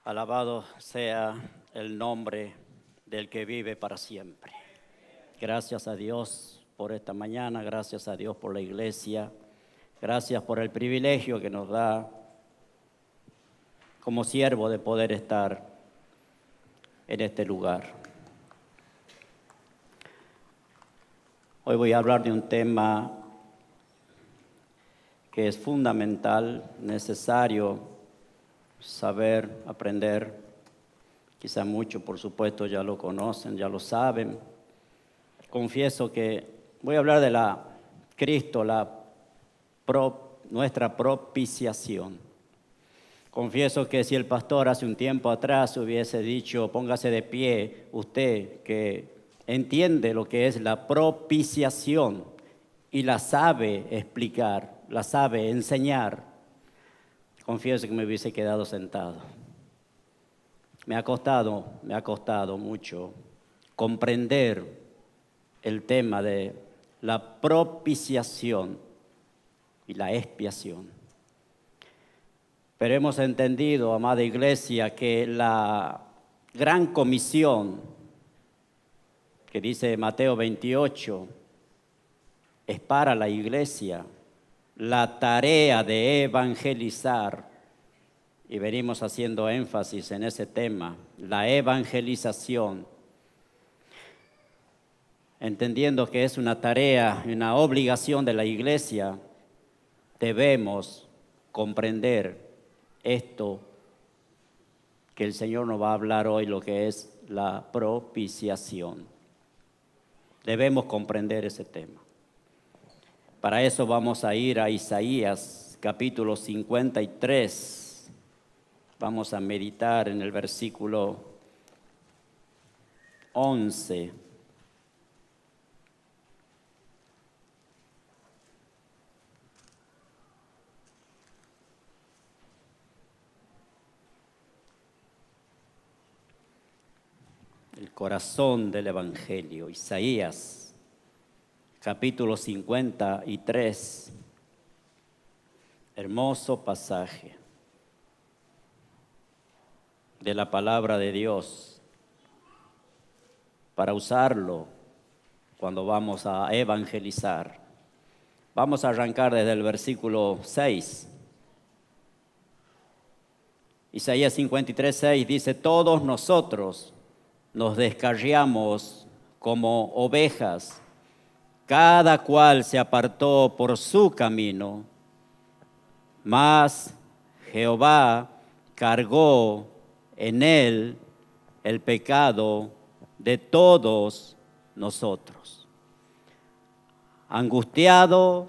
Alabado sea el nombre del que vive para siempre. Gracias a Dios por esta mañana, gracias a Dios por la iglesia, gracias por el privilegio que nos da como siervo de poder estar en este lugar. Hoy voy a hablar de un tema que es fundamental, necesario saber, aprender. Quizá muchos, por supuesto, ya lo conocen, ya lo saben. Confieso que voy a hablar de Cristo, nuestra propiciación. Confieso que si el pastor hace un tiempo atrás hubiese dicho, póngase de pie, usted que entiende lo que es la propiciación y la sabe explicar, la sabe enseñar, confieso que me hubiese quedado sentado. Me ha costado mucho comprender el tema de la propiciación y la expiación. Pero hemos entendido, amada iglesia, que la gran comisión que dice Mateo 28 es para la iglesia, la tarea de evangelizar. Y venimos haciendo énfasis en ese tema, la evangelización, entendiendo que es una tarea, una obligación de la iglesia. Debemos comprender esto que el Señor nos va a hablar hoy, lo que es la propiciación. Debemos comprender ese tema. Para eso vamos a ir a Isaías, capítulo 53. Vamos a meditar en el versículo 11. El corazón del Evangelio, Isaías, capítulo 53. Hermoso pasaje de la palabra de Dios para usarlo cuando vamos a evangelizar. Vamos a arrancar desde el versículo 6. Isaías 53, 6 dice: todos nosotros nos descarriamos como ovejas, cada cual se apartó por su camino, mas Jehová cargó en él el pecado de todos nosotros. Angustiado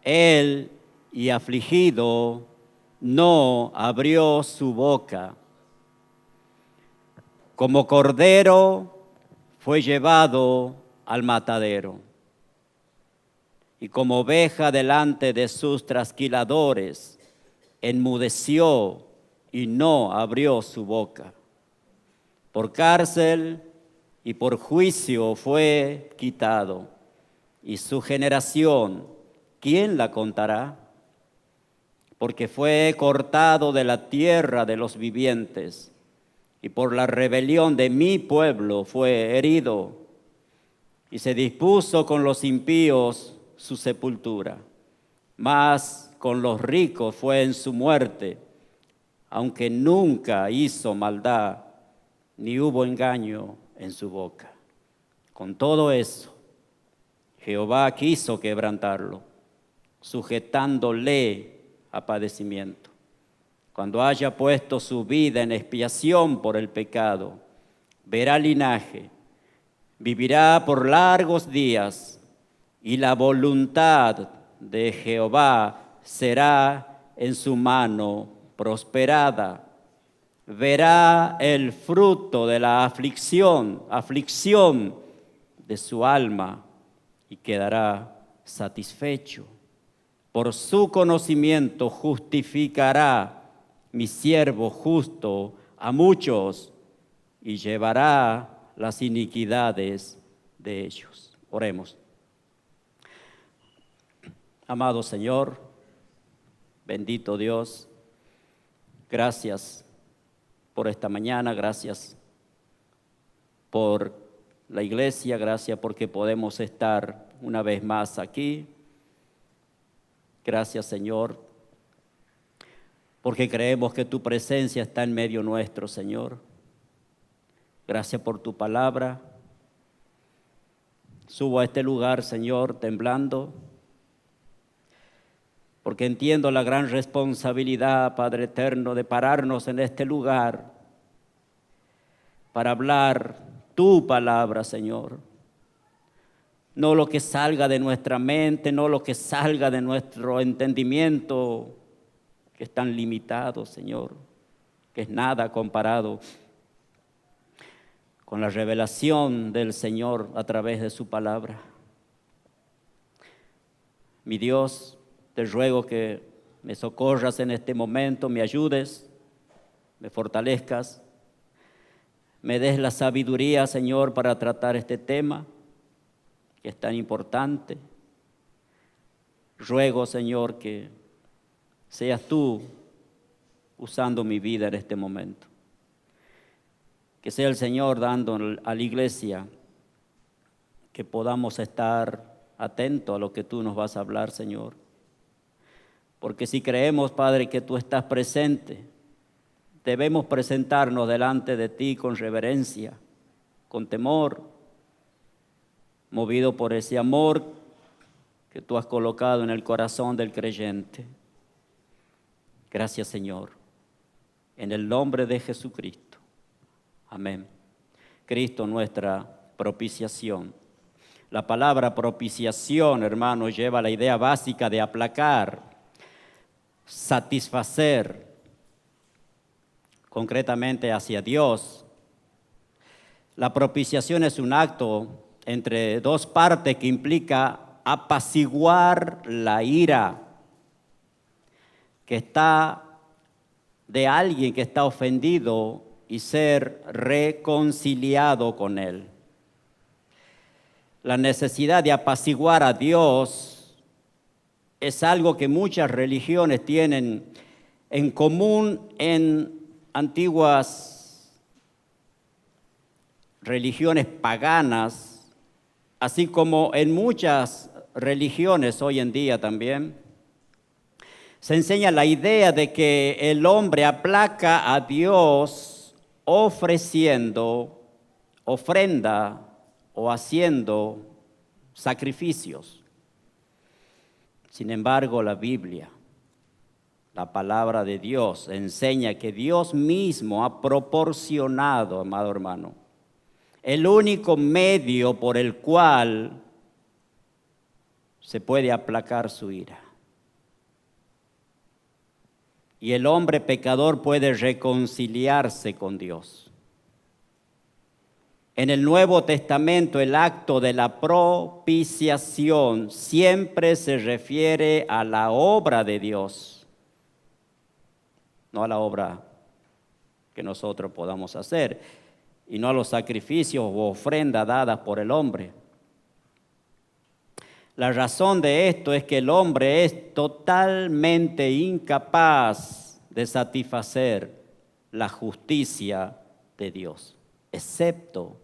él y afligido, no abrió su boca. Como cordero fue llevado al matadero, y como oveja delante de sus trasquiladores, enmudeció y no abrió su boca. Por cárcel y por juicio fue quitado, y su generación, ¿quién la contará? Porque fue cortado de la tierra de los vivientes, y por la rebelión de mi pueblo fue herido, y se dispuso con los impíos su sepultura, mas con los ricos fue en su muerte, aunque nunca hizo maldad, ni hubo engaño en su boca. Con todo eso, Jehová quiso quebrantarlo, sujetándole a padecimiento. Cuando haya puesto su vida en expiación por el pecado, verá linaje, vivirá por largos días, y la voluntad de Jehová será en su mano prosperada. Verá el fruto de la aflicción de su alma, y quedará satisfecho. Por su conocimiento justificará mi siervo justo a muchos, y llevará las iniquidades de ellos. Oremos. Amado Señor, bendito Dios, Gracias por esta mañana, gracias por la iglesia, gracias porque podemos estar una vez más aquí. Gracias, Señor, porque creemos que tu presencia está en medio nuestro, Señor. Gracias por tu palabra. Subo a este lugar, Señor, temblando, porque entiendo la gran responsabilidad, Padre eterno, de pararnos en este lugar para hablar tu palabra, Señor. No lo que salga de nuestra mente, no lo que salga de nuestro entendimiento, que es tan limitado, Señor, que es nada comparado con la revelación del Señor a través de su palabra. Mi Dios, te ruego que me socorras en este momento, me ayudes, me fortalezcas, me des la sabiduría, Señor, para tratar este tema que es tan importante. Ruego, Señor, que seas tú usando mi vida en este momento. Que sea el Señor dando a la iglesia que podamos estar atentos a lo que tú nos vas a hablar, Señor. Porque si creemos, Padre, que tú estás presente, debemos presentarnos delante de ti con reverencia, con temor, movido por ese amor que tú has colocado en el corazón del creyente. Gracias, Señor, en el nombre de Jesucristo. Amén. Cristo, nuestra propiciación. La palabra propiciación, hermano, lleva la idea básica de aplacar, satisfacer, concretamente hacia Dios. La propiciación es un acto entre dos partes que implica apaciguar la ira que está de alguien que está ofendido y ser reconciliado con él. La necesidad de apaciguar a Dios es algo que muchas religiones tienen en común en antiguas religiones paganas, así como en muchas religiones hoy en día también. Se enseña la idea de que el hombre aplaca a Dios ofreciendo ofrenda o haciendo sacrificios. Sin embargo, la Biblia, la palabra de Dios, enseña que Dios mismo ha proporcionado, amado hermano, el único medio por el cual se puede aplacar su ira. Y el hombre pecador puede reconciliarse con Dios. En el Nuevo Testamento, el acto de la propiciación siempre se refiere a la obra de Dios, no a la obra que nosotros podamos hacer, y no a los sacrificios u ofrendas dadas por el hombre. La razón de esto es que el hombre es totalmente incapaz de satisfacer la justicia de Dios, excepto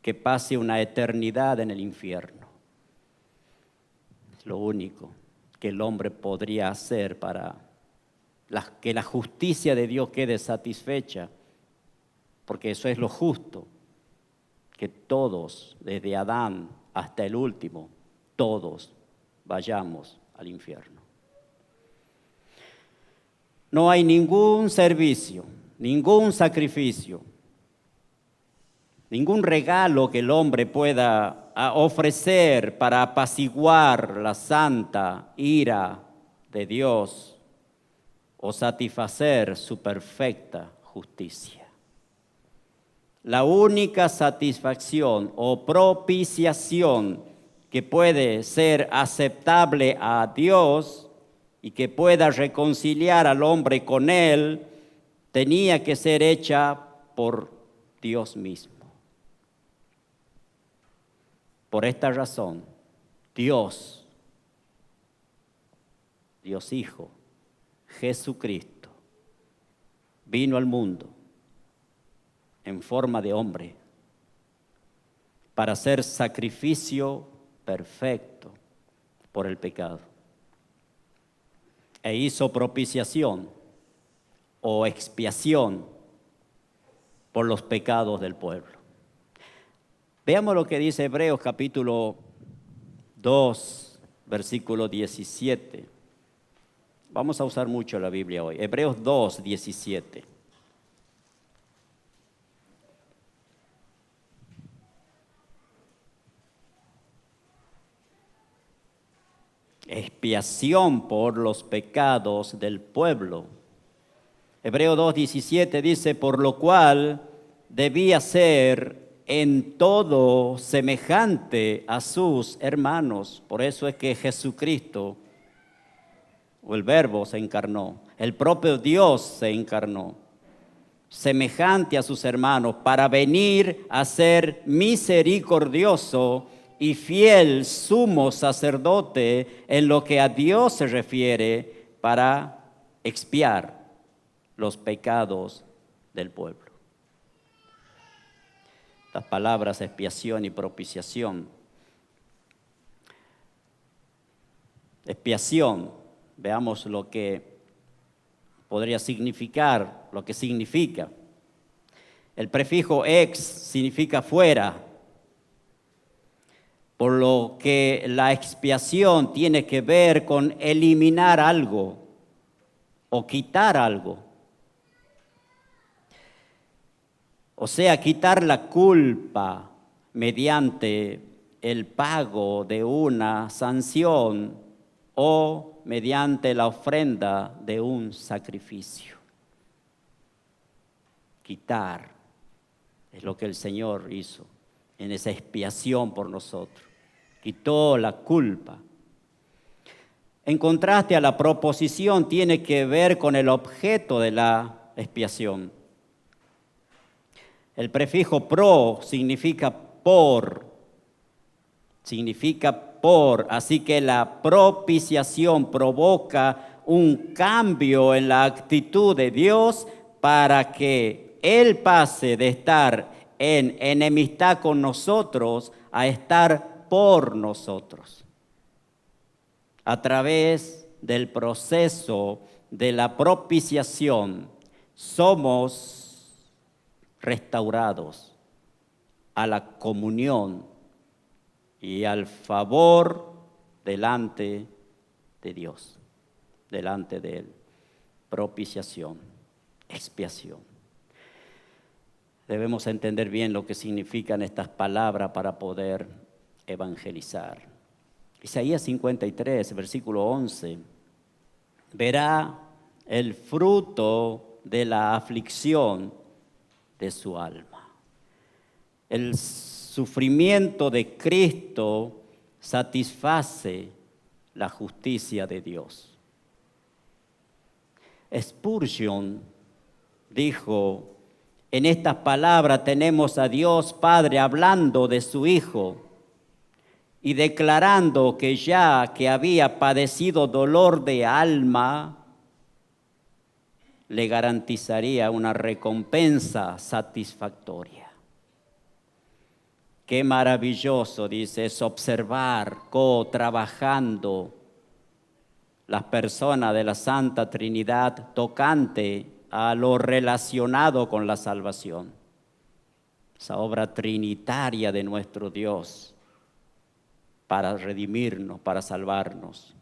que pase una eternidad en el infierno. Es lo único que el hombre podría hacer para que la justicia de Dios quede satisfecha, porque eso es lo justo, que todos, desde Adán hasta el último, todos vayamos al infierno. No hay ningún servicio, ningún sacrificio, ningún regalo que el hombre pueda ofrecer para apaciguar la santa ira de Dios o satisfacer su perfecta justicia. La única satisfacción o propiciación que puede ser aceptable a Dios y que pueda reconciliar al hombre con Él, tenía que ser hecha por Dios mismo. Por esta razón, Dios Hijo, Jesucristo, vino al mundo en forma de hombre para hacer sacrificio perfecto por el pecado. E hizo propiciación o expiación por los pecados del pueblo. Veamos lo que dice Hebreos capítulo 2, versículo 17. Vamos a usar mucho la Biblia hoy. Hebreos 2, 17. Expiación por los pecados del pueblo. Hebreos 2:17 dice, por lo cual debía ser en todo semejante a sus hermanos. Por eso es que Jesucristo, o el Verbo, se encarnó. El propio Dios se encarnó, semejante a sus hermanos, para venir a ser misericordioso y fiel sumo sacerdote en lo que a Dios se refiere, para expiar los pecados del pueblo. Las palabras expiación y propiciación. Expiación, veamos lo que podría significar, lo que significa. El prefijo ex significa fuera, por lo que la expiación tiene que ver con eliminar algo o quitar algo. O sea, quitar la culpa mediante el pago de una sanción o mediante la ofrenda de un sacrificio. Quitar es lo que el Señor hizo en esa expiación por nosotros. Quitó la culpa. En contraste a la proposición, tiene que ver con el objeto de la expiación. El prefijo pro significa por, así que la propiciación provoca un cambio en la actitud de Dios para que Él pase de estar en enemistad con nosotros a estar por nosotros. A través del proceso de la propiciación somos restaurados a la comunión y al favor delante de Dios, delante de Él. Propiciación, expiación. Debemos entender bien lo que significan estas palabras para poder evangelizar. Isaías 53, versículo 11. Verá el fruto de la aflicción de su alma. El sufrimiento de Cristo satisface la justicia de Dios. Spurgeon dijo, en estas palabras tenemos a Dios Padre hablando de su Hijo y declarando que ya que había padecido dolor de alma, le garantizaría una recompensa satisfactoria. Qué maravilloso, dice, es observar cómo trabajando las personas de la Santa Trinidad tocante a lo relacionado con la salvación. Esa obra trinitaria de nuestro Dios para redimirnos, para salvarnos.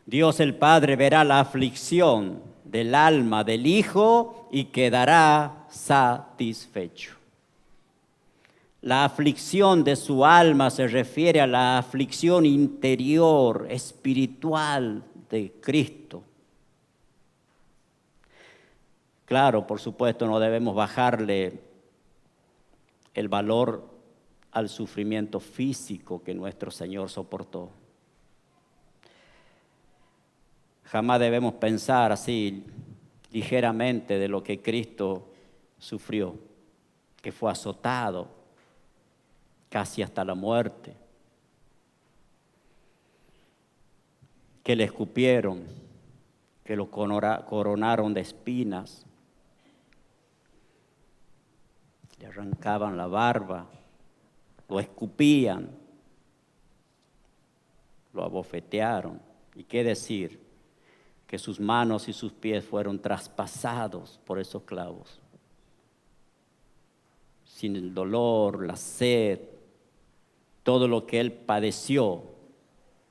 Dios el Padre verá la aflicción del alma del Hijo y quedará satisfecho. La aflicción de su alma se refiere a la aflicción interior, espiritual de Cristo. Claro, por supuesto, no debemos bajarle el valor al sufrimiento físico que nuestro Señor soportó. Jamás debemos pensar así ligeramente de lo que Cristo sufrió, que fue azotado casi hasta la muerte, que le escupieron, que lo coronaron de espinas, le arrancaban la barba, lo escupían, lo abofetearon. ¿Y qué decir? Que sus manos y sus pies fueron traspasados por esos clavos. Sin el dolor, la sed, todo lo que Él padeció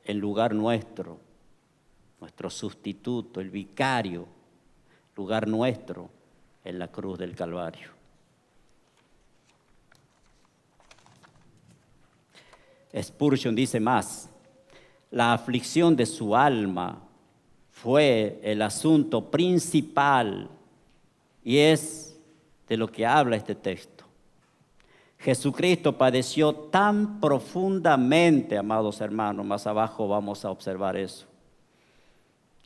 en lugar nuestro, nuestro sustituto, el vicario, lugar nuestro en la cruz del Calvario. Spurgeon dice más: la aflicción de su alma fue el asunto principal y es de lo que habla este texto. Jesucristo padeció tan profundamente, amados hermanos, más abajo vamos a observar eso,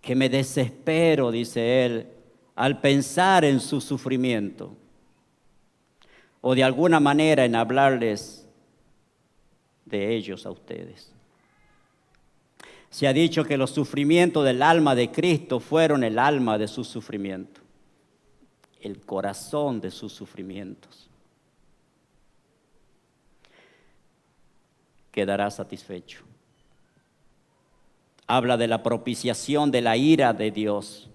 que me desespero, dice él, al pensar en su sufrimiento o de alguna manera en hablarles de ellos a ustedes. Se ha dicho que los sufrimientos del alma de Cristo fueron el alma de su sufrimiento, el corazón de sus sufrimientos. Quedará satisfecho. Habla de la propiciación de la ira de Dios.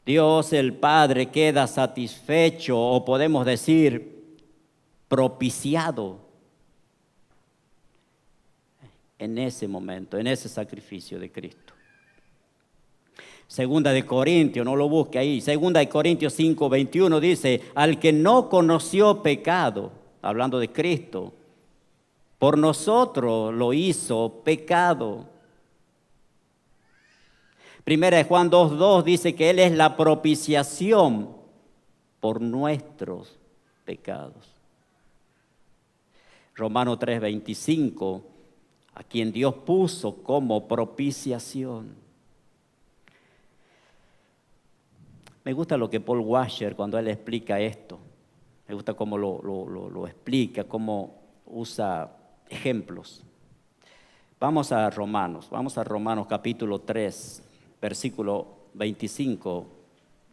Dios el Padre queda satisfecho, o podemos decir propiciado, en ese momento, en ese sacrificio de Cristo. Segunda de Corintios, no lo busque ahí, Segunda de Corintios 5:21 dice: al que no conoció pecado, hablando de Cristo, por nosotros lo hizo pecado. Primera de Juan 2:2 dice que Él es la propiciación por nuestros pecados. Romanos 3:25, a quien Dios puso como propiciación. Me gusta lo que Paul Washer, cuando él explica esto, me gusta cómo lo explica, cómo usa ejemplos. Vamos a Romanos capítulo 3, versículo 25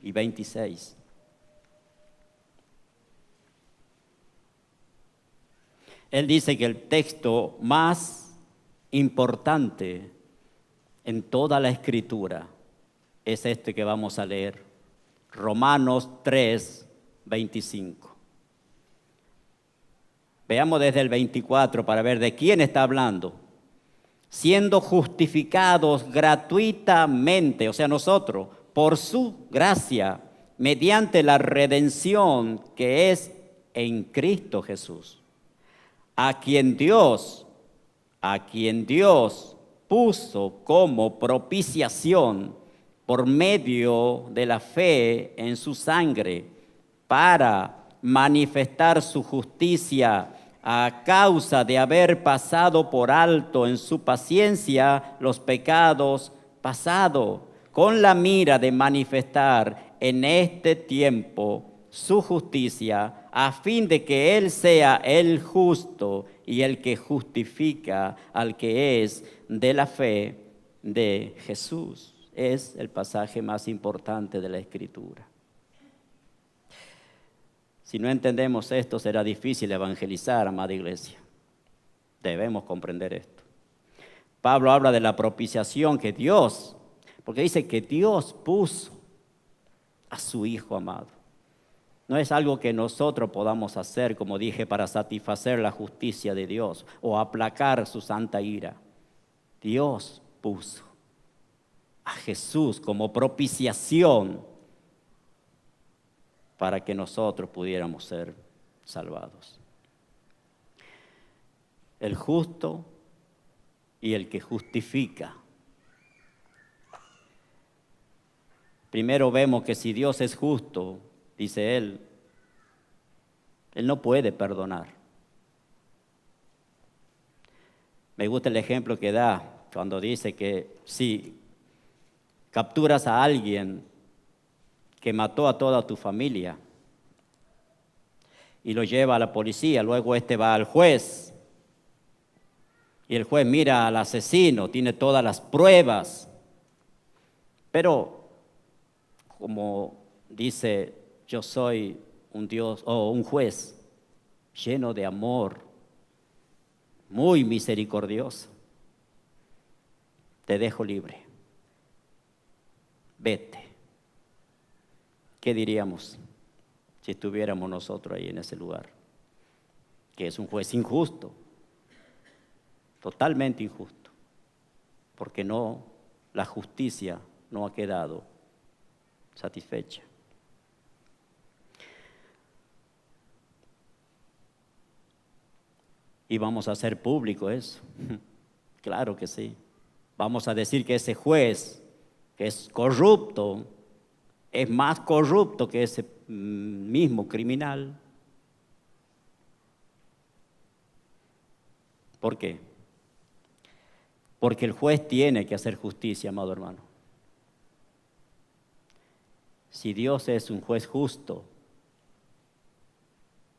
y 26. Él dice que el texto más importante en toda la Escritura es este que vamos a leer, Romanos 3, 25. Veamos desde el 24 para ver de quién está hablando. Siendo justificados gratuitamente, o sea, nosotros, por su gracia, mediante la redención que es en Cristo Jesús, a quien Dios puso como propiciación por medio de la fe en su sangre, para manifestar su justicia a causa de haber pasado por alto en su paciencia los pecados pasados, con la mira de manifestar en este tiempo su justicia, a fin de que Él sea el justo y el que justifica al que es de la fe de Jesús. Es el pasaje más importante de la Escritura. Si no entendemos esto, será difícil evangelizar, amada iglesia. Debemos comprender esto. Pablo habla de la propiciación que Dios, porque dice que Dios puso a su Hijo amado. No es algo que nosotros podamos hacer, como dije, para satisfacer la justicia de Dios o aplacar su santa ira. Dios puso a Jesús como propiciación para que nosotros pudiéramos ser salvados. El justo y el que justifica. Primero vemos que si Dios es justo, dice Él no puede perdonar. Me gusta el ejemplo que da cuando dice que si capturas a alguien que mató a toda tu familia y lo lleva a la policía, luego va al juez y el juez mira al asesino, tiene todas las pruebas, pero como dice, yo soy un Dios o un juez lleno de amor, muy misericordioso. Te dejo libre. Vete. ¿Qué diríamos si estuviéramos nosotros ahí en ese lugar? Que es un juez injusto, totalmente injusto, porque no, la justicia no ha quedado satisfecha. Y vamos a hacer público eso. Claro que sí. Vamos a decir que ese juez, que es corrupto, es más corrupto que ese mismo criminal. ¿Por qué? Porque el juez tiene que hacer justicia, amado hermano. Si Dios es un juez justo,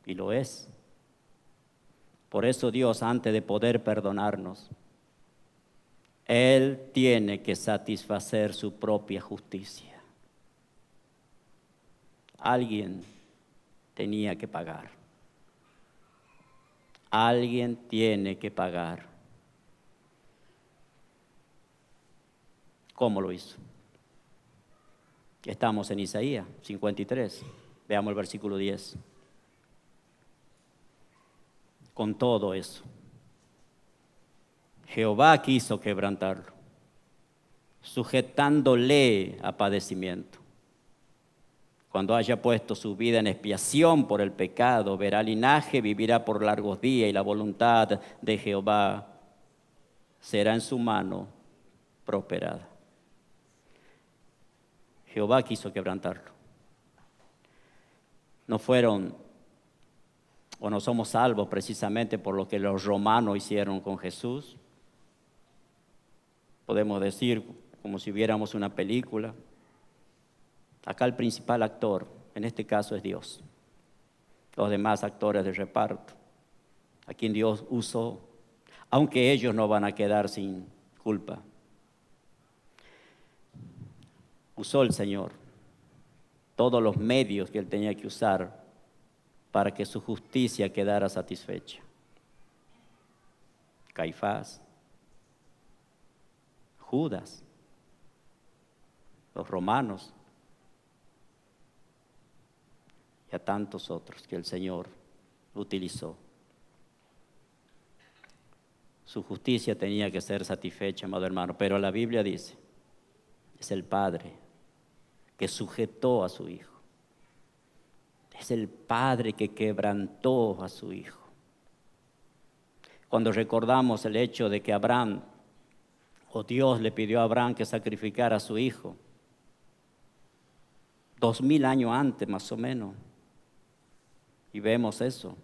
y lo es, por eso Dios, antes de poder perdonarnos, Él tiene que satisfacer su propia justicia. Alguien tenía que pagar. Alguien tiene que pagar. ¿Cómo lo hizo? Estamos en Isaías 53. Veamos el versículo 10. Con todo eso, Jehová quiso quebrantarlo, sujetándole a padecimiento. Cuando haya puesto su vida en expiación por el pecado, verá linaje, vivirá por largos días, y la voluntad de Jehová será en su mano prosperada. Jehová quiso quebrantarlo. No somos salvos precisamente por lo que los romanos hicieron con Jesús. Podemos decir, como si viéramos una película, acá el principal actor, en este caso, es Dios. Los demás actores de reparto, a quien Dios usó, aunque ellos no van a quedar sin culpa. Usó el Señor todos los medios que Él tenía que usar para que su justicia quedara satisfecha. Caifás, Judas, los romanos y a tantos otros que el Señor utilizó. Su justicia tenía que ser satisfecha, amado hermano, pero la Biblia dice, es el Padre que sujetó a su Hijo. Es el Padre que quebrantó a su Hijo. Cuando recordamos el hecho de que Abraham, o Dios le pidió a Abraham que sacrificara a su hijo, 2000 años antes más o menos, y vemos eso,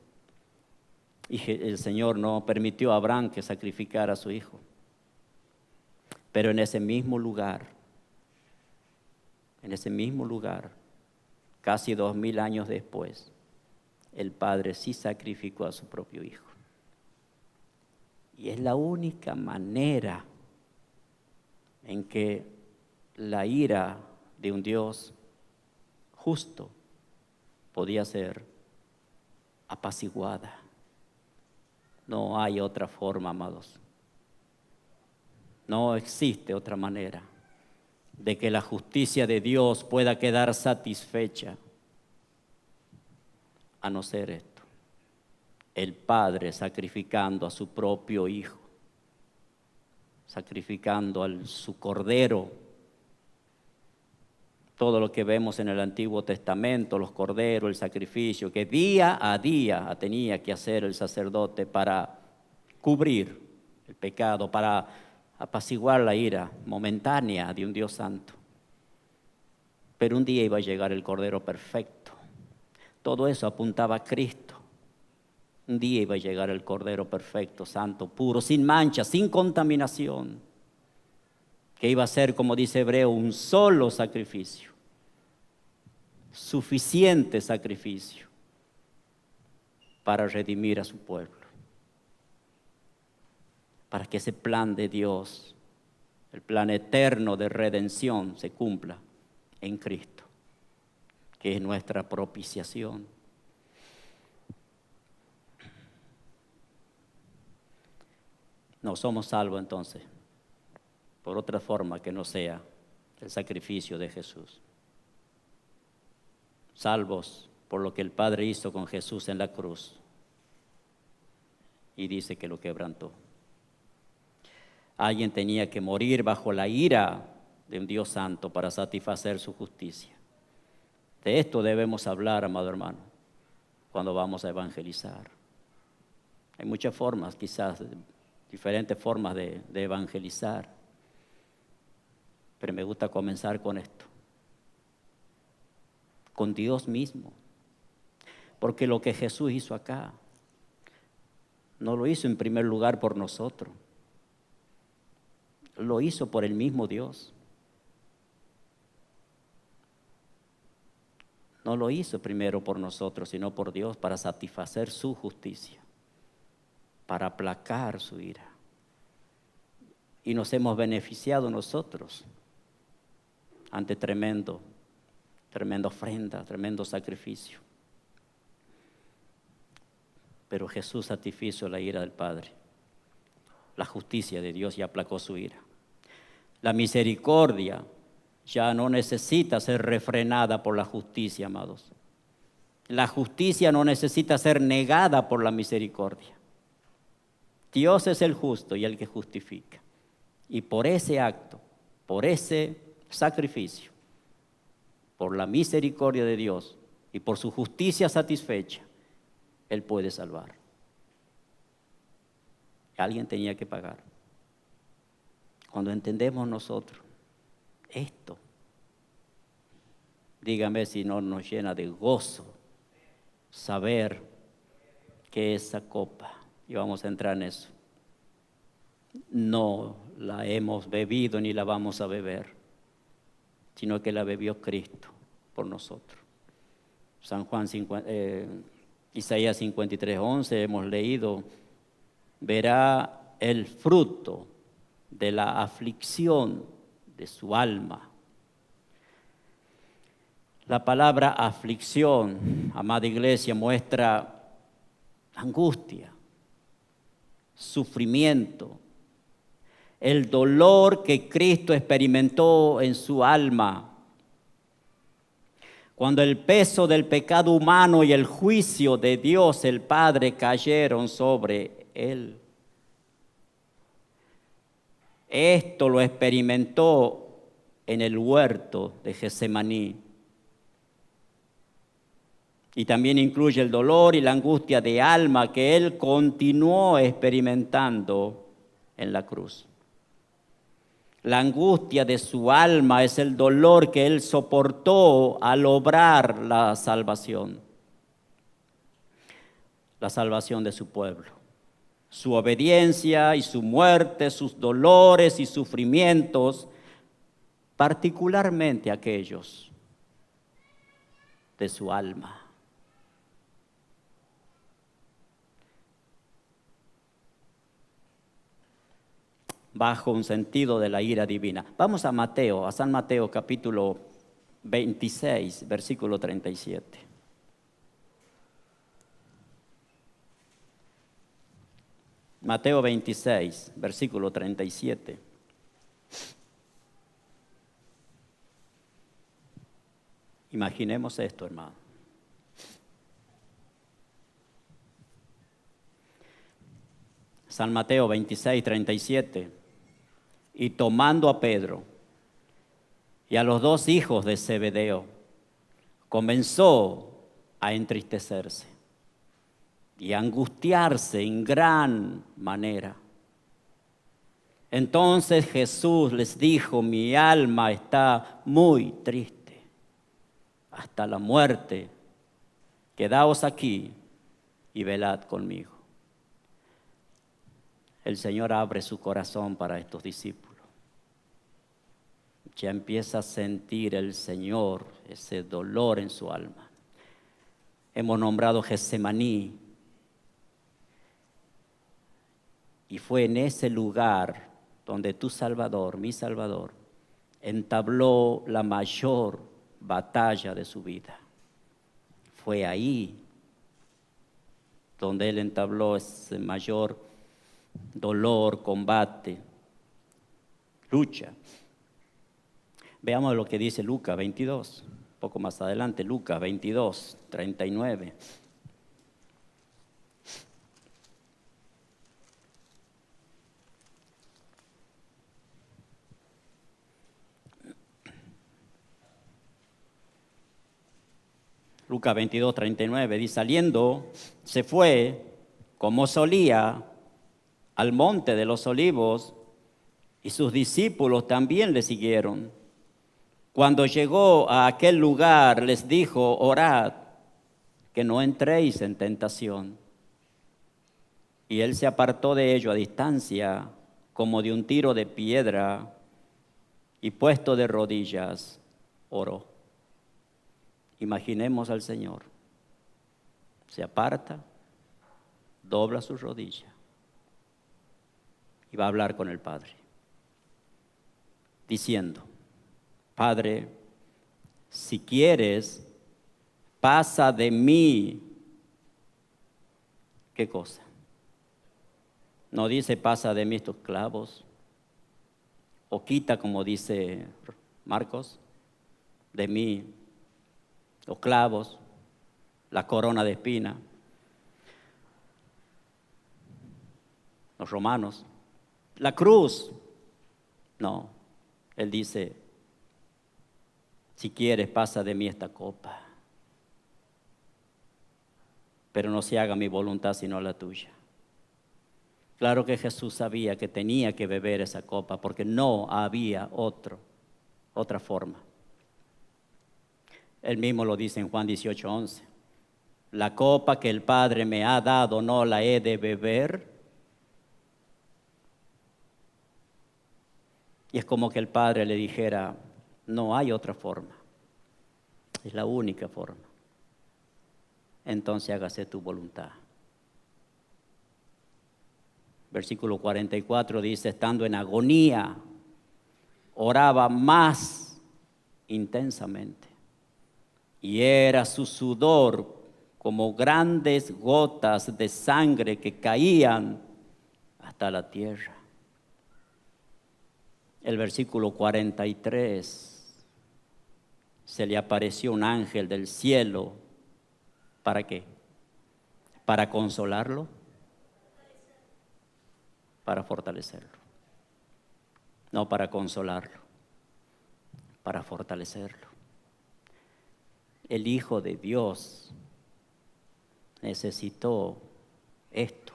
y el Señor no permitió a Abraham que sacrificara a su hijo, pero en ese mismo lugar, casi 2000 años después, el Padre sí sacrificó a su propio hijo. Y es la única manera en que la ira de un Dios justo podía ser apaciguada. No hay otra forma, amados. No existe otra manera de que la justicia de Dios pueda quedar satisfecha, a no ser esto: el Padre sacrificando a su propio Hijo, sacrificando a su Cordero. Todo lo que vemos en el Antiguo Testamento, los corderos, el sacrificio que día a día tenía que hacer el sacerdote para cubrir el pecado, para apaciguar la ira momentánea de un Dios santo. Pero un día iba a llegar el Cordero perfecto. Todo eso apuntaba a Cristo. Un día iba a llegar el Cordero perfecto, santo, puro, sin mancha, sin contaminación, que iba a ser, como dice Hebreo, un solo sacrificio, suficiente sacrificio para redimir a su pueblo, para que ese plan de Dios, el plan eterno de redención, se cumpla en Cristo. que es nuestra propiciación. No somos salvos entonces por otra forma que no sea el sacrificio de Jesús. Salvos por lo que el Padre hizo con Jesús en la cruz. Y dice que lo quebrantó. Alguien tenía que morir bajo la ira de un Dios santo para satisfacer su justicia. De esto debemos hablar, amado hermano, cuando vamos a evangelizar. Hay muchas formas, quizás diferentes formas de evangelizar, pero me gusta comenzar con esto, con Dios mismo, porque lo que Jesús hizo acá, no lo hizo en primer lugar por nosotros, lo hizo por el mismo Dios. No lo hizo primero por nosotros, sino por Dios para satisfacer su justicia, para aplacar su ira. Y nos hemos beneficiado nosotros ante tremenda ofrenda, tremendo sacrificio. Pero Jesús satisfizo la ira del Padre, la justicia de Dios, y aplacó su ira. La misericordia ya no necesita ser refrenada por la justicia, amados. La justicia no necesita ser negada por la misericordia. Dios es el justo y el que justifica. Y por ese acto, por ese sacrificio, por la misericordia de Dios y por su justicia satisfecha, Él puede salvar. Alguien tenía que pagar. Cuando entendemos nosotros esto, dígame si no nos llena de gozo saber que esa copa, y vamos a entrar en eso, no la hemos bebido ni la vamos a beber, sino que la bebió Cristo por nosotros. Isaías 53:11 hemos leído: verá el fruto de la aflicción de su alma. La palabra aflicción, amada iglesia, muestra angustia, sufrimiento, el dolor que Cristo experimentó en su alma cuando el peso del pecado humano y el juicio de Dios el Padre cayeron sobre Él. Esto lo experimentó en el huerto de Getsemaní. Y también incluye el dolor y la angustia de alma que Él continuó experimentando en la cruz. La angustia de su alma es el dolor que Él soportó al obrar la salvación de su pueblo. Su obediencia y su muerte, sus dolores y sufrimientos, particularmente aquellos de su alma. Bajo un sentido de la ira divina. Vamos a Mateo, a San Mateo capítulo 26, versículo 37. Mateo 26, versículo 37. Imaginemos esto, hermano. San Mateo 26, 37. Y tomando a Pedro y a los dos hijos de Zebedeo, comenzó a entristecerse y a angustiarse en gran manera. Entonces Jesús les dijo: mi alma está muy triste hasta la muerte. Quedaos aquí y velad conmigo. El Señor abre su corazón para estos discípulos. Ya empieza a sentir el Señor ese dolor en su alma. Hemos nombrado Getsemaní. Y fue en ese lugar donde tu Salvador, mi Salvador, entabló la mayor batalla de su vida. fue ahí donde él entabló ese mayor dolor, combate, lucha. Veamos lo que dice Lucas 22, un poco más adelante, Lucas 22, 39. Lucas 22, 39, dice, saliendo, se fue, como solía, al monte de los olivos, y sus discípulos también le siguieron. Cuando llegó a aquel lugar, les dijo, orad, que no entréis en tentación. Y él se apartó de ellos a distancia, como de un tiro de piedra, y puesto de rodillas, oró. Imaginemos al Señor. Se aparta, dobla sus rodillas y va a hablar con el Padre, diciendo, Padre, si quieres, pasa de mí. ¿Qué cosa? No dice pasa de mí estos clavos, o quita, como dice Marcos, de mí los clavos, la corona de espina. Los romanos, la cruz. No, él dice, si quieres pasa de mí esta copa, pero no se haga mi voluntad sino la tuya. Claro que Jesús sabía que tenía que beber esa copa porque no había otra forma. Él mismo lo dice en Juan 18:11. La copa que el Padre me ha dado, ¿no la he de beber? Y es como que el Padre le dijera, no hay otra forma. Es la única forma. Entonces hágase tu voluntad. Versículo 44 dice, estando en agonía, oraba más intensamente. Y era su sudor como grandes gotas de sangre que caían hasta la tierra. El versículo 43, se le apareció un ángel del cielo. ¿Para qué? ¿Para consolarlo? Para fortalecerlo. No para consolarlo, para fortalecerlo. El Hijo de Dios necesitó esto,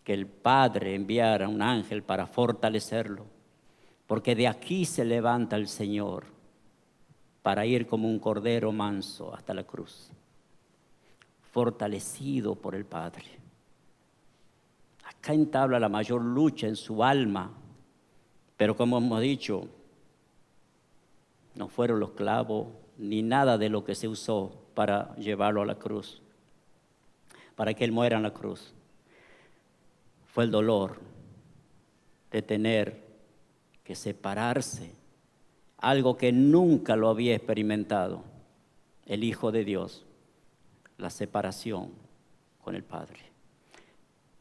que el Padre enviara un ángel para fortalecerlo, porque de aquí se levanta el Señor para ir como un cordero manso hasta la cruz, fortalecido por el Padre. Acá entabla la mayor lucha en su alma, pero como hemos dicho, no fueron los clavos ni nada de lo que se usó para llevarlo a la cruz, para que Él muera en la cruz. Fue el dolor de tener que separarse, algo que nunca lo había experimentado el Hijo de Dios, la separación con el Padre.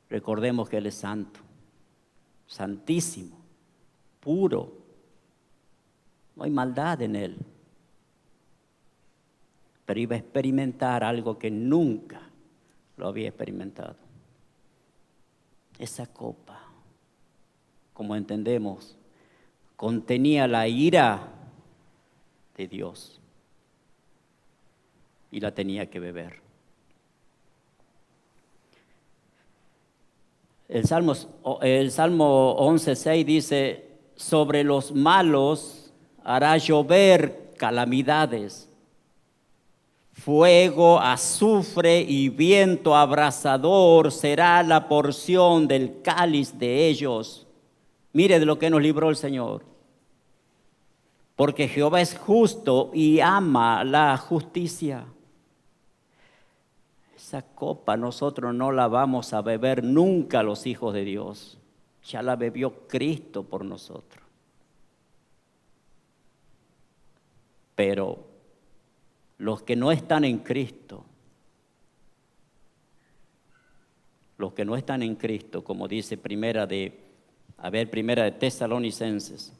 Recordemos que Él es santo, santísimo, puro, no hay maldad en Él, pero iba a experimentar algo que nunca lo había experimentado. Esa copa, como entendemos, contenía la ira de Dios y la tenía que beber. El Salmo 11:6 dice, sobre los malos hará llover calamidades, fuego, azufre y viento abrasador será la porción del cáliz de ellos. Mire de lo que nos libró el Señor. Porque Jehová es justo y ama la justicia. Esa copa nosotros no la vamos a beber nunca los hijos de Dios. Ya la bebió Cristo por nosotros. Pero los que no están en Cristo, como dice primera de Tesalonicenses,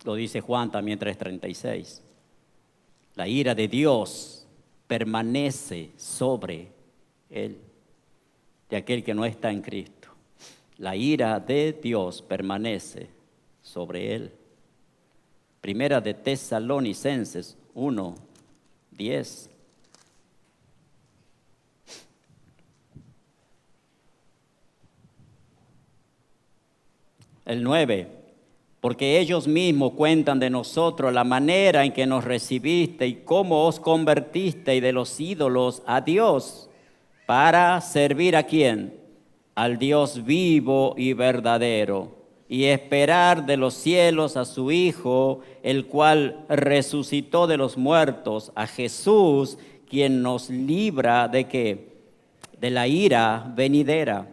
lo dice Juan también 3:36, la ira de Dios permanece sobre él, de aquel que no está en Cristo. La ira de Dios permanece sobre él. Primera de Tesalonicenses 1:10. El 9, porque ellos mismos cuentan de nosotros la manera en que nos recibiste y cómo os convertisteis de los ídolos a Dios, para servir ¿a quién? Al Dios vivo y verdadero, y esperar de los cielos a su Hijo, el cual resucitó de los muertos, a Jesús, quien nos libra ¿de qué? De la ira venidera,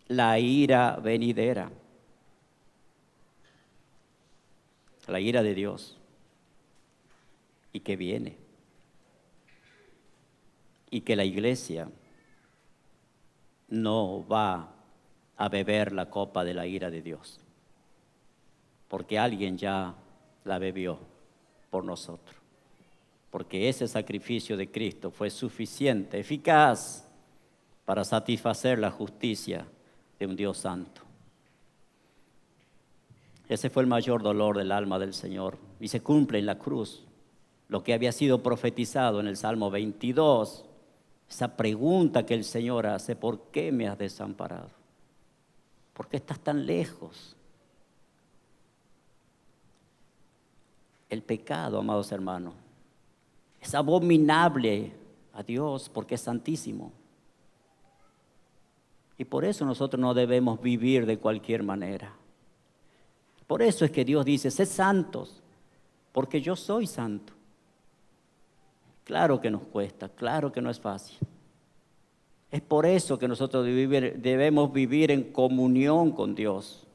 la ira venidera. La ira de Dios, y que viene, y que la iglesia no va a beber la copa de la ira de Dios, porque alguien ya la bebió por nosotros, porque ese sacrificio de Cristo fue suficiente, eficaz para satisfacer la justicia de un Dios santo. Ese fue el mayor dolor del alma del Señor. Y se cumple en la cruz lo que había sido profetizado en el Salmo 22. Esa pregunta que el Señor hace: ¿por qué me has desamparado? ¿Por qué estás tan lejos? El pecado, amados hermanos, es abominable a Dios porque es santísimo. Y por eso nosotros no debemos vivir de cualquier manera. Por eso es que Dios dice: sed santos, porque yo soy santo. Claro que nos cuesta, claro que no es fácil. Es por eso que nosotros debemos vivir en comunión con Dios.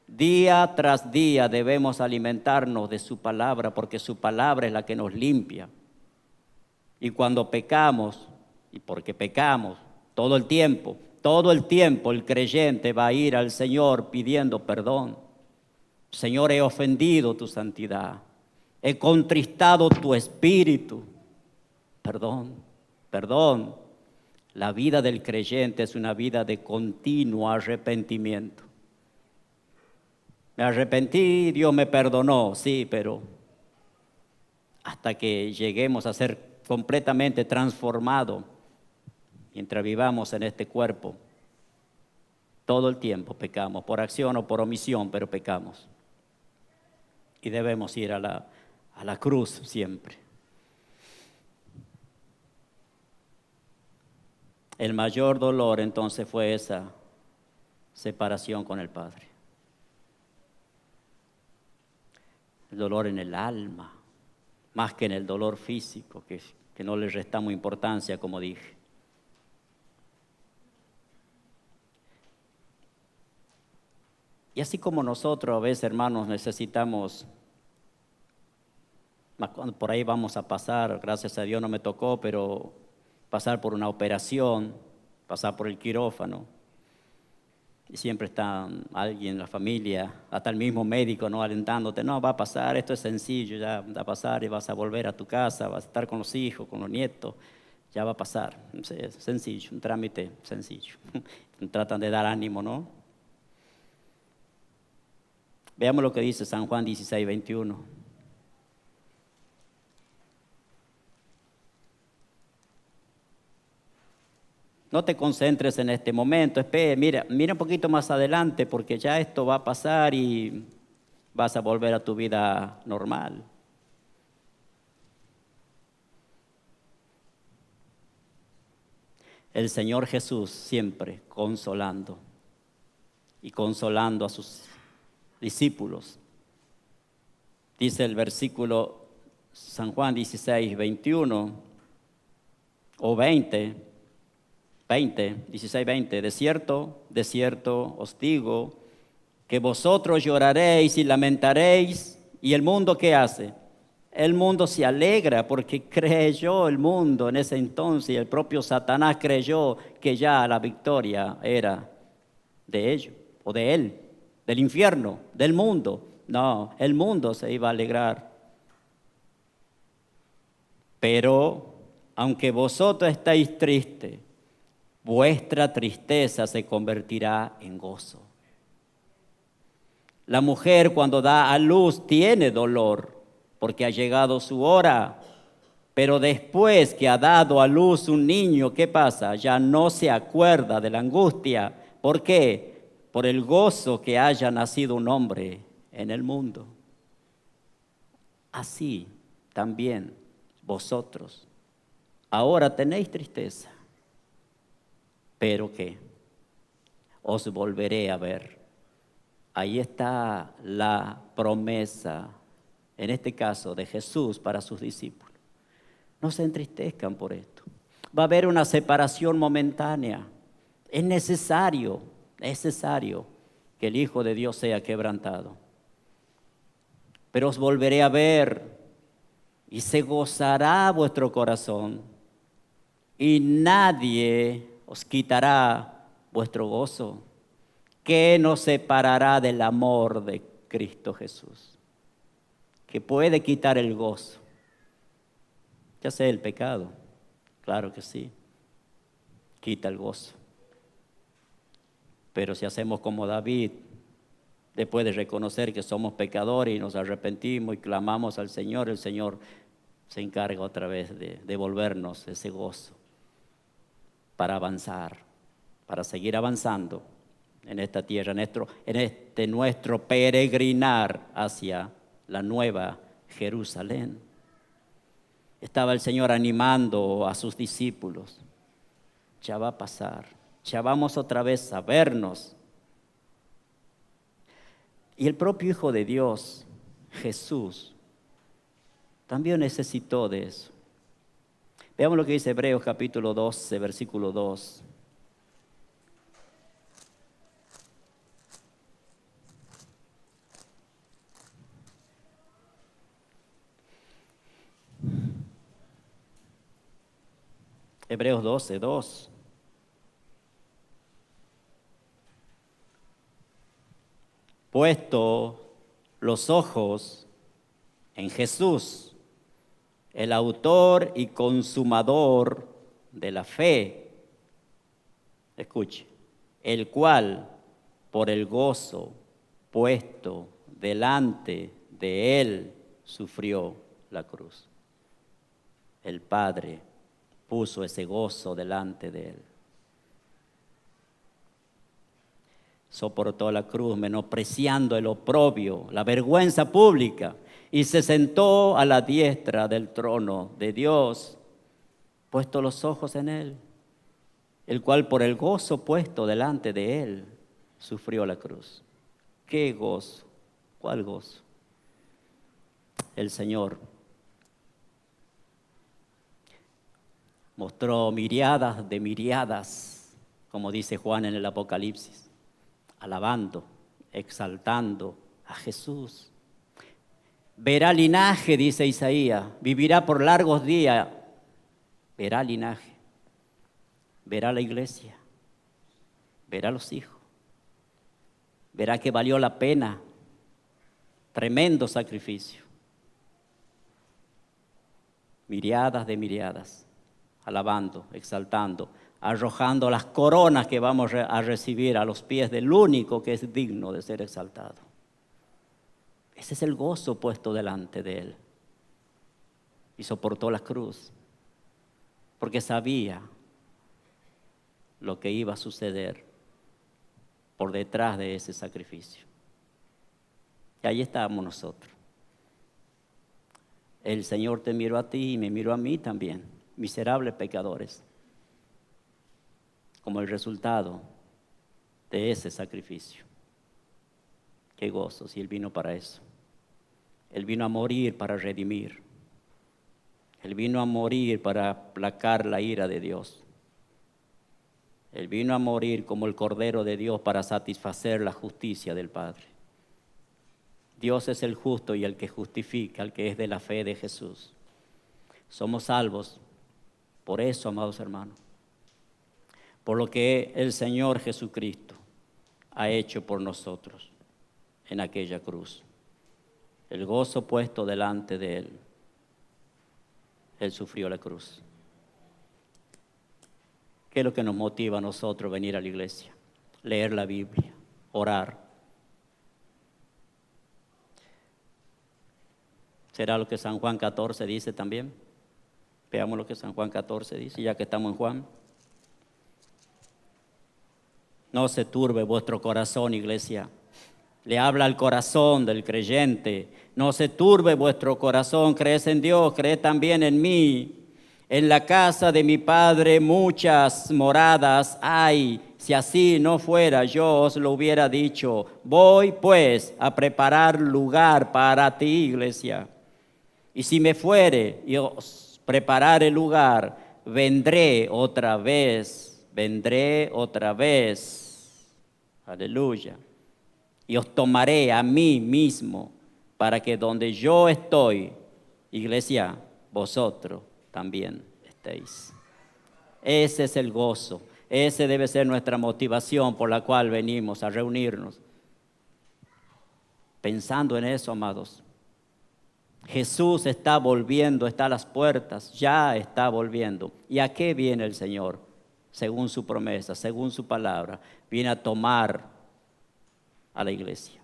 Día tras día debemos alimentarnos de su palabra, porque su palabra es la que nos limpia. Y cuando pecamos, y porque pecamos todo el tiempo el creyente va a ir al Señor pidiendo perdón. Señor, he ofendido tu santidad, he contristado tu espíritu. Perdón, perdón. La vida del creyente es una vida de continuo arrepentimiento. Me arrepentí, Dios me perdonó, sí, pero hasta que lleguemos a ser completamente transformados, mientras vivamos en este cuerpo, todo el tiempo pecamos, por acción o por omisión, pero pecamos. Y debemos ir a la cruz siempre. El mayor dolor entonces fue esa separación con el Padre. El dolor en el alma, más que en el dolor físico, que no le restamos importancia, como dije. Y así como nosotros a veces, hermanos, necesitamos, por ahí vamos a pasar, gracias a Dios no me tocó, pero pasar por una operación, pasar por el quirófano, y siempre está alguien, la familia, hasta el mismo médico, ¿no?, alentándote: no, va a pasar, esto es sencillo, ya va a pasar y vas a volver a tu casa, vas a estar con los hijos, con los nietos, ya va a pasar. Es sencillo, un trámite sencillo. Tratan de dar ánimo, ¿no? Veamos lo que dice San Juan 16:21. No te concentres en este momento, espera, mira un poquito más adelante, porque ya esto va a pasar y vas a volver a tu vida normal. El Señor Jesús siempre consolando a sus discípulos. Dice el versículo San Juan 16:21 o 16:20, de cierto os digo que vosotros lloraréis y lamentaréis, y el mundo ¿qué hace? El mundo se alegra porque creyó el mundo en ese entonces, y el propio Satanás creyó que ya la victoria era de ellos o de él, del infierno, del mundo. No, el mundo se iba a alegrar. Pero aunque vosotros estáis tristes, vuestra tristeza se convertirá en gozo. La mujer cuando da a luz tiene dolor porque ha llegado su hora, pero después que ha dado a luz un niño, ¿qué pasa? Ya no se acuerda de la angustia. ¿Por qué? Por el gozo que haya nacido un hombre en el mundo. Así también vosotros ahora tenéis tristeza, pero ¿qué? Os volveré a ver. Ahí está la promesa, en este caso de Jesús para sus discípulos. No se entristezcan por esto. Va a haber una separación momentánea. Es necesario que el Hijo de Dios sea quebrantado. Pero os volveré a ver y se gozará vuestro corazón y nadie os quitará vuestro gozo. ¿Qué nos separará del amor de Cristo Jesús? Que puede quitar el gozo. Ya sea el pecado, claro que sí, quita el gozo. Pero si hacemos como David, después de reconocer que somos pecadores y nos arrepentimos y clamamos al Señor, el Señor se encarga otra vez de devolvernos ese gozo para avanzar, para seguir avanzando en esta tierra, en este nuestro peregrinar hacia la nueva Jerusalén. Estaba el Señor animando a sus discípulos. Ya va a pasar, ya vamos otra vez a vernos. Y el propio Hijo de Dios, Jesús, también necesitó de eso. Veamos lo que dice Hebreos capítulo 12, versículo 2. Hebreos 12, 2. Puesto los ojos en Jesús, el autor y consumador de la fe. Escuche, el cual por el gozo puesto delante de él sufrió la cruz. El Padre puso ese gozo delante de él. Soportó la cruz, menospreciando el oprobio, la vergüenza pública, y se sentó a la diestra del trono de Dios, puesto los ojos en él, el cual por el gozo puesto delante de él sufrió la cruz. ¿Qué gozo? ¿Cuál gozo? El Señor mostró miriadas, como dice Juan en el Apocalipsis, alabando, exaltando a Jesús. Verá linaje, dice Isaías, vivirá por largos días, verá linaje, verá la iglesia, verá los hijos, verá que valió la pena, tremendo sacrificio. Miriadas, alabando, exaltando, arrojando las coronas que vamos a recibir a los pies del único que es digno de ser exaltado. Ese es el gozo puesto delante de él. Y soportó la cruz, porque sabía lo que iba a suceder por detrás de ese sacrificio. Y ahí estábamos nosotros. El Señor te miró a ti y me miró a mí también, miserables pecadores, como el resultado de ese sacrificio. Qué gozo si Él vino para eso. Él vino a morir para redimir. Él vino a morir para aplacar la ira de Dios. Él vino a morir como el Cordero de Dios para satisfacer la justicia del Padre. Dios es el justo y el que justifica, el que es de la fe de Jesús. Somos salvos por eso, amados hermanos, por lo que el Señor Jesucristo ha hecho por nosotros en aquella cruz. El gozo puesto delante de Él. Él sufrió la cruz. ¿Qué es lo que nos motiva a nosotros a venir a la iglesia? Leer la Biblia, orar. ¿Será lo que San Juan 14 dice también? Veamos lo que San Juan 14 dice, ya que estamos en Juan. No se turbe vuestro corazón, iglesia. Le habla al corazón del creyente. No se turbe vuestro corazón. Crees en Dios, creed también en mí. En la casa de mi Padre muchas moradas hay. Si así no fuera, yo os lo hubiera dicho. Voy pues a preparar lugar para ti, iglesia. Y si me fuere y os preparare lugar, vendré otra vez. Aleluya. Y os tomaré a mí mismo, para que donde yo estoy, iglesia, vosotros también estéis. Ese es el gozo, ese debe ser nuestra motivación por la cual venimos a reunirnos. Pensando en eso, amados, Jesús está volviendo, está a las puertas, ya está volviendo. ¿Y a qué viene el Señor? Según su promesa, según su palabra, viene a tomar a la iglesia.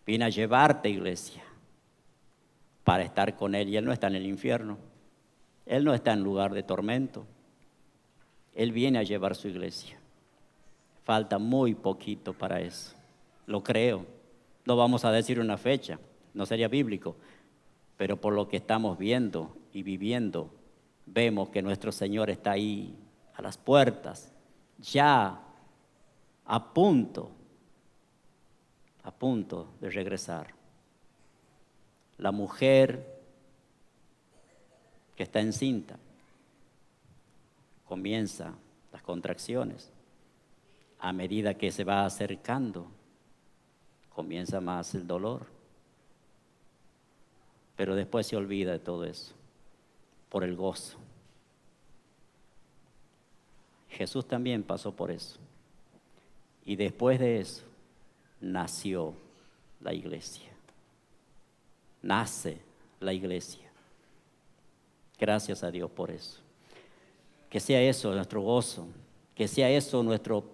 Viene a llevarte, iglesia, para estar con Él. Y Él no está en el infierno. Él no está en lugar de tormento. Él viene a llevar su iglesia. Falta muy poquito para eso. Lo creo. No vamos a decir una fecha, no sería bíblico. Pero por lo que estamos viendo y viviendo, vemos que nuestro Señor está ahí a las puertas, ya a punto de regresar. La mujer que está encinta comienza las contracciones. A medida que se va acercando, comienza más el dolor. Pero después se olvida de todo eso por el gozo. Jesús también pasó por eso. Y después de eso, nació la iglesia. Nace la iglesia. Gracias a Dios por eso. Que sea eso nuestro gozo, que sea eso nuestro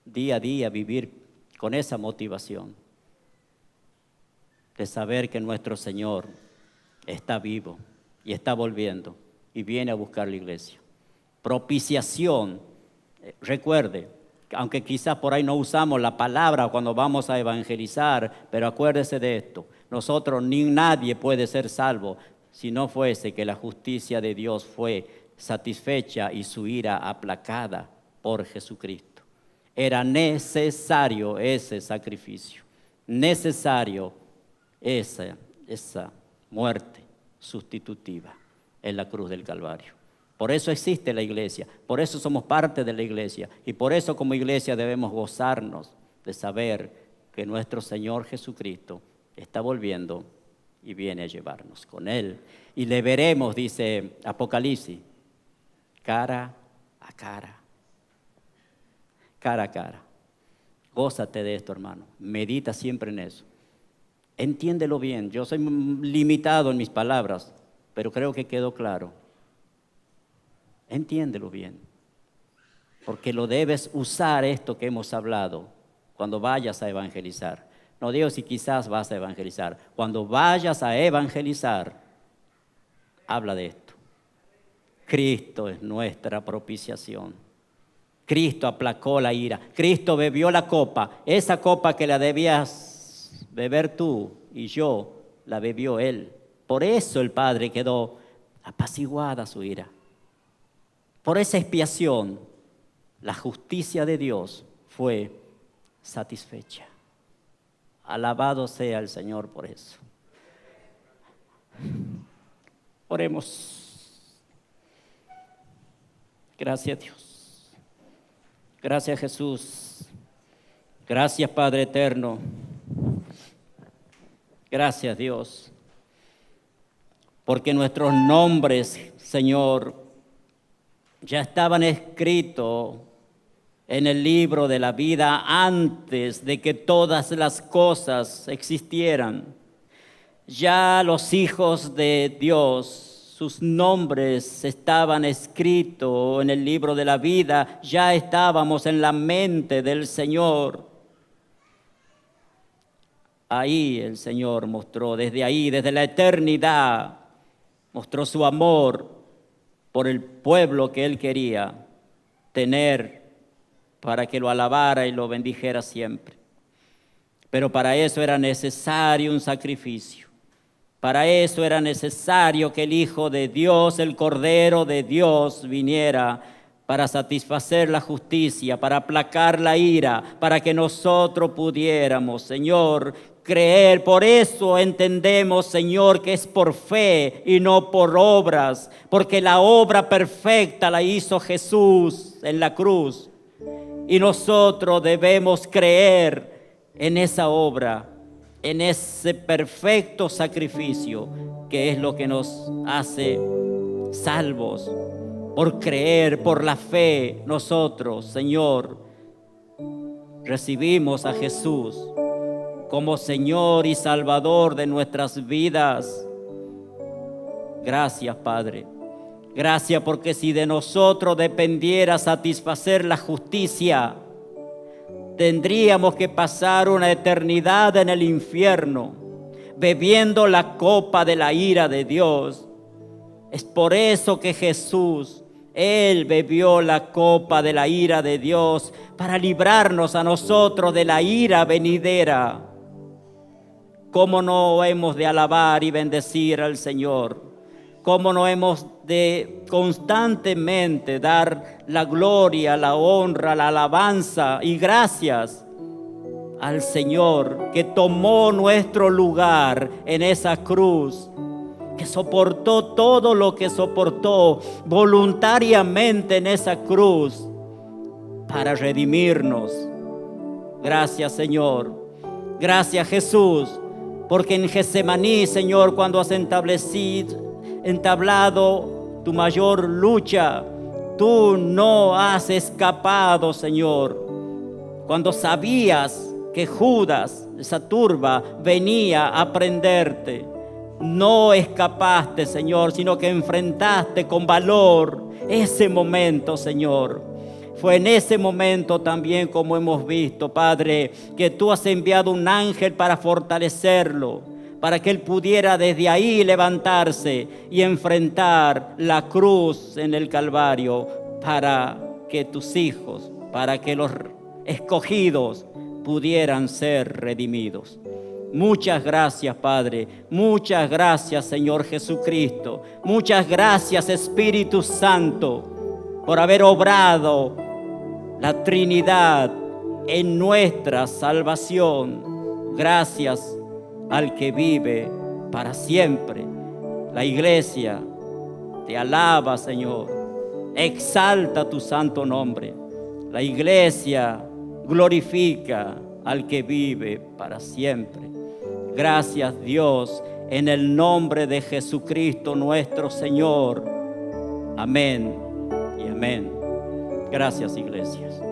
día a día, vivir con esa motivación de saber que nuestro Señor está vivo y está volviendo y viene a buscar la iglesia. Propiciación, recuerde, aunque quizás por ahí no usamos la palabra cuando vamos a evangelizar, pero acuérdese de esto, nosotros ni nadie puede ser salvo si no fuese que la justicia de Dios fue satisfecha y su ira aplacada por Jesucristo. Era necesario ese sacrificio, necesario esa muerte sustitutiva en la cruz del Calvario. Por eso existe la iglesia, por eso somos parte de la iglesia y por eso como iglesia debemos gozarnos de saber que nuestro Señor Jesucristo está volviendo y viene a llevarnos con Él. Y le veremos, dice Apocalipsis, cara a cara. Cara a cara. Gózate de esto, hermano. Medita siempre en eso. Entiéndelo bien. Yo soy limitado en mis palabras, pero creo que quedó claro. Entiéndelo bien. Porque lo debes usar esto que hemos hablado cuando vayas a evangelizar. No digo si quizás vas a evangelizar. Cuando vayas a evangelizar, habla de esto. Cristo es nuestra propiciación. Cristo aplacó la ira. Cristo bebió la copa. Esa copa que la debías beber tú y yo, la bebió Él. Por eso el Padre quedó apaciguada su ira. Por esa expiación, la justicia de Dios fue satisfecha. Alabado sea el Señor por eso. Oremos. Gracias, Dios. Gracias, Jesús. Gracias, Padre eterno. Gracias, Dios, porque nuestros nombres, Señor, ya estaban escritos en el libro de la vida antes de que todas las cosas existieran. Ya los hijos de Dios, sus nombres estaban escritos en el libro de la vida, ya estábamos en la mente del Señor. Ahí el Señor mostró, desde ahí, desde la eternidad, mostró su amor por el pueblo que Él quería tener para que lo alabara y lo bendijera siempre. Pero para eso era necesario un sacrificio. Para eso era necesario que el Hijo de Dios, el Cordero de Dios, viniera para satisfacer la justicia, para aplacar la ira, para que nosotros pudiéramos, Señor, creer. Por eso entendemos, Señor, que es por fe y no por obras, porque la obra perfecta la hizo Jesús en la cruz. Y nosotros debemos creer en esa obra, en ese perfecto sacrificio, que es lo que nos hace salvos. Por creer, por la fe, nosotros, Señor, recibimos a Jesús como Señor y Salvador de nuestras vidas. Gracias, Padre. Gracias, porque si de nosotros dependiera satisfacer la justicia, tendríamos que pasar una eternidad en el infierno, bebiendo la copa de la ira de Dios. Es por eso que Jesús, Él bebió la copa de la ira de Dios para librarnos a nosotros de la ira venidera. ¿Cómo no hemos de alabar y bendecir al Señor? ¿Cómo no hemos de constantemente dar la gloria, la honra, la alabanza y gracias al Señor que tomó nuestro lugar en esa cruz, que soportó todo lo que soportó voluntariamente en esa cruz para redimirnos? Gracias, Señor. Gracias, Jesús, porque en Getsemaní, Señor, cuando has entablado tu mayor lucha, tú no has escapado, Señor. Cuando sabías que Judas, esa turba, venía a prenderte, no escapaste, Señor, sino que enfrentaste con valor ese momento, Señor. Fue en ese momento también, como hemos visto, Padre, que tú has enviado un ángel para fortalecerlo, para que él pudiera desde ahí levantarse y enfrentar la cruz en el Calvario, para que tus hijos, para que los escogidos pudieran ser redimidos. Muchas gracias, Padre. Muchas gracias, Señor Jesucristo. Muchas gracias, Espíritu Santo, por haber obrado la Trinidad en nuestra salvación. Gracias al que vive para siempre. La iglesia te alaba, Señor. Exalta tu santo nombre. La iglesia glorifica al que vive para siempre. Gracias, Dios, en el nombre de Jesucristo nuestro Señor. Amén y amén. Gracias, iglesias.